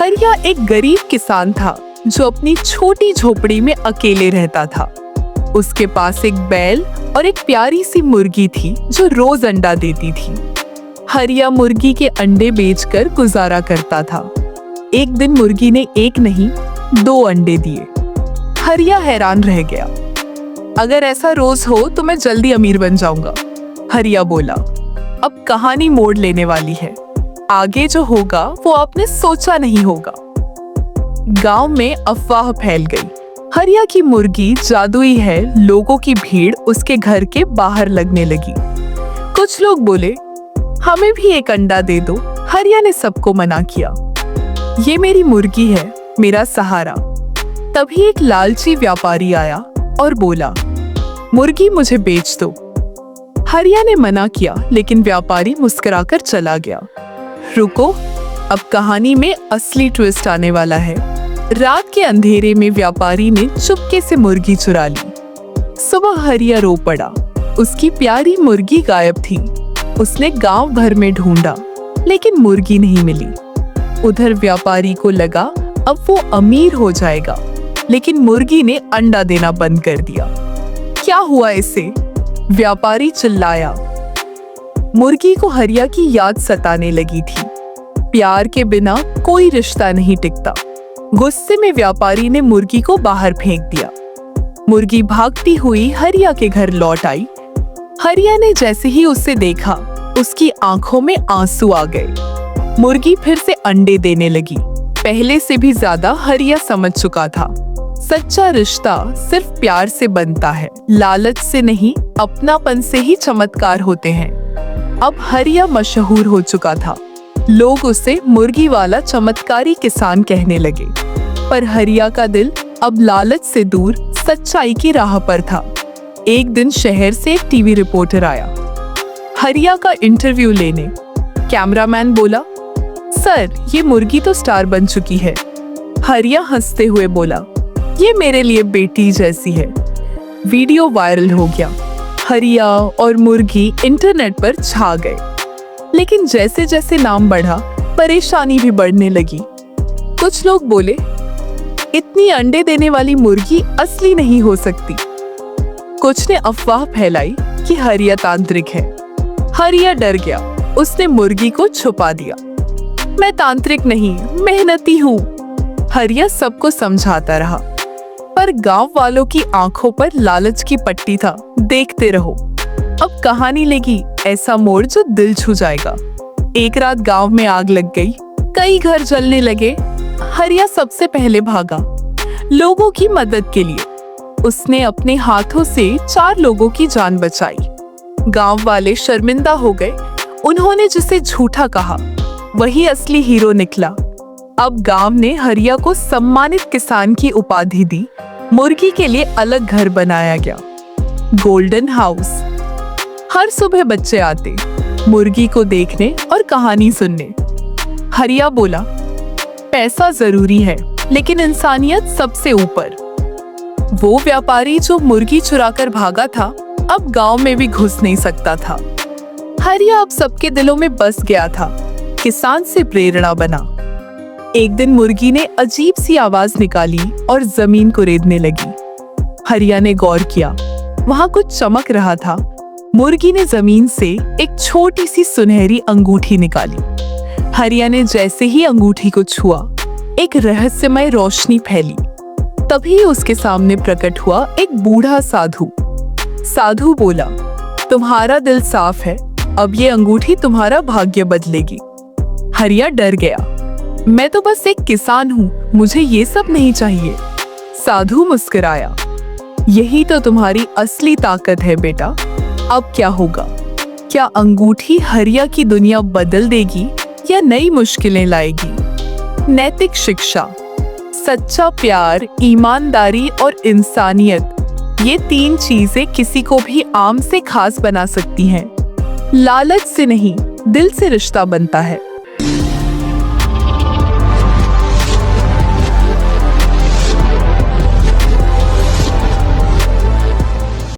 हरिया एक गरीब किसान था जो अपनी छोटी झोपड़ी में अकेले रहता था। उसके पास एक बैल और एक प्यारी सी मुर्गी थी जो रोज अंडा देती थी। हरिया मुर्गी के अंडे बेचकर गुजारा करता था। एक दिन मुर्गी ने एक नहीं 2 अंडे दिए। हरिया हैरान रह गया। अगर ऐसा रोज हो तो मैं जल्दी अमीर बन जाऊंगा, हरिया बोला। अब कहानी मोड़ लेने वाली है। आगे जो होगा वो आपने सोचा नहीं होगा। गांव में अफवाह फैल गई। हरिया की मुर्गी जादुई है। लोगों की भीड़ उसके घर के बाहर लगने लगी। कुछ लोग बोले, हमें भी एक अंडा दे दो। हरिया ने सबको मना किया। ये मेरी मुर्गी है, मेरा सहारा। तभी एक लालची व्यापारी आया और बोला, मुर्गी मुझे बेच दो। हरिया ने मना किया, लेकिन व्यापारी मुस्कुराकर चला गया। रुको, अब कहानी में असली ट्विस्ट आने वाला है। रात के अंधेरे में व्यापारी ने चुपके से मुर्गी चुरा ली। सुबह हरिया रो पड़ा। उसकी प्यारी मुर्गी गायब थी। उसने गांव भर में ढूंढा, लेकिन मुर्गी नहीं मिली। उधर व्यापारी को लगा अब वो अमीर हो जाएगा, लेकिन मुर्गी ने अंडा देना बंद कर दिया। क्या हुआ इसे? व्यापारी चिल्लाया। मुर्गी को हरिया की याद सताने लगी थी। प्यार के बिना कोई रिश्ता नहीं टिकता। गुस्से में व्यापारी ने मुर्गी को बाहर फेंक दिया। मुर्गी भागती हुई हरिया के घर लौट आई। हरिया ने जैसे ही उसे देखा, उसकी आंखों में आंसू आ गए। मुर्गी फिर से अंडे देने लगी। पहले से भी ज्यादा हरिया समझ चुका था। सच्चा रिश्ता सिर्फ प्यार से बनता है, लालच से नहीं। अपनापन से ही चमत्कार होते हैं। अब हरिया मशहूर हो चुका था। लोग उसे मुर्गी वाला चमत्कारी किसान कहने लगे। पर हरिया का दिल अब लालच से दूर सच्चाई की राह पर था। एक दिन शहर से एक टीवी रिपोर्टर आया हरिया का इंटरव्यू लेने। कैमरामैन बोला, सर, ये मुर्गी तो स्टार बन चुकी है। हरिया हंसते हुए बोला, ये मेरे लिए बेटी जैसी है। वीडियो वायरल हो गया। हरिया और मुर्गी इंटरनेट पर छा गए। लेकिन जैसे जैसे नाम बढ़ा, परेशानी भी बढ़ने लगी। कुछ लोग बोले, इतनी अंडे देने वाली मुर्गी असली नहीं हो सकती। कुछ ने अफवाह फैलाई कि हरिया तांत्रिक है। हरिया डर गया। उसने मुर्गी को छुपा दिया। मैं तांत्रिक नहीं, मेहनती हूँ, हरिया सबको समझाता रहा। पर गांव वालों की आंखों पर लालच की पट्टी था। देखते रहो। अब कहानी लेगी ऐसा मोड़ जो दिल छू जाएगा। एक रात गांव में आग लग गई। कई घर जलने लगे। हरिया सबसे पहले भागा, लोगों की मदद के लिए। उसने अपने हाथों से 4 लोगों की जान बचाई। गांव वाले शर्मिंदा हो गए। उन्होंने जिसे झूठा कहा, वही असली हीरो निकला। अब गांव ने हरिया को सम्मानित किसान की उपाधि दी। मुर्गी के लिए अलग घर बनाया गया, गोल्डन हाउस। हर सुबह बच्चे आते मुर्गी को देखने और कहानी सुनने। हरिया बोला, पैसा जरूरी है, लेकिन इंसानियत सबसे ऊपर। वो व्यापारी जो मुर्गी चुराकर भागा था, अब गांव में भी घुस नहीं सकता था। हरिया अब सबके दिलों में बस गया था। किसान से प्रेरणा बना। एक दिन मुर्गी ने अजीब सी आवाज निकाली और जमीन को रेदने लगी। हरिया ने गौर किया, वहां कुछ चमक रहा था। मुर्गी ने जमीन से एक छोटी सी सुनहरी अंगूठी निकाली। हरिया ने जैसे ही अंगूठी को छुआ, एक रहस्यमय रोशनी फैली। तभी उसके सामने प्रकट हुआ एक बूढ़ा साधु। साधु बोला, तुम्हारा दिल साफ है, अब ये अंगूठी तुम्हारा भाग्य बदलेगी। हरिया डर गया। मैं तो बस एक किसान हूँ, मुझे ये सब नहीं चाहिए। साधु मुस्कुराया, यही तो तुम्हारी असली ताकत है बेटा। अब क्या होगा? क्या अंगूठी हरिया की दुनिया बदल देगी या नई मुश्किलें लाएगी? नैतिक शिक्षा, सच्चा प्यार, ईमानदारी और इंसानियत, ये 3 चीजें किसी को भी आम से खास बना सकती हैं। लालच से नहीं, दिल से रिश्ता बनता है।